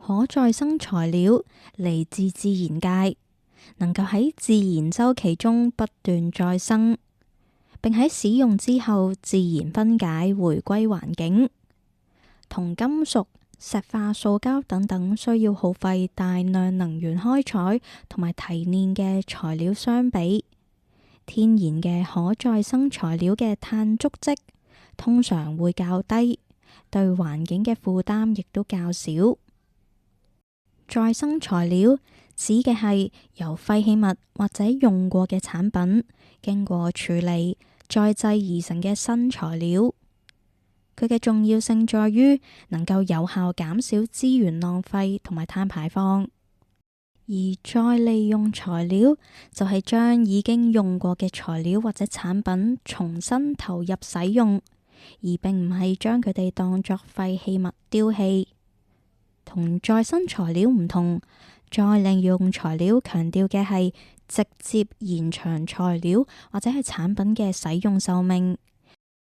可再生材料嚟自自然界，能夠喺自然周期中不斷再生，並喺使用之後自然分解回歸環境。同金屬、石化、塑膠等等需要耗費大量能源開採同埋提煉嘅材料相比，天然嘅可再生材料嘅碳足跡通常會較低，對環境嘅負擔亦都較少。再生材料指嘅係由廢棄物或者用過嘅產品經過處理再製而成嘅新材料。佢嘅重要性在於能夠有效減少資源浪費同埋碳排放，而再利用材料就係將已經用過嘅材料或者產品重新投入使用，而並唔係將佢哋當作廢棄物丟棄。同再生材料唔同，再利用材料強調嘅係直接延長材料或者係產品嘅使用壽命，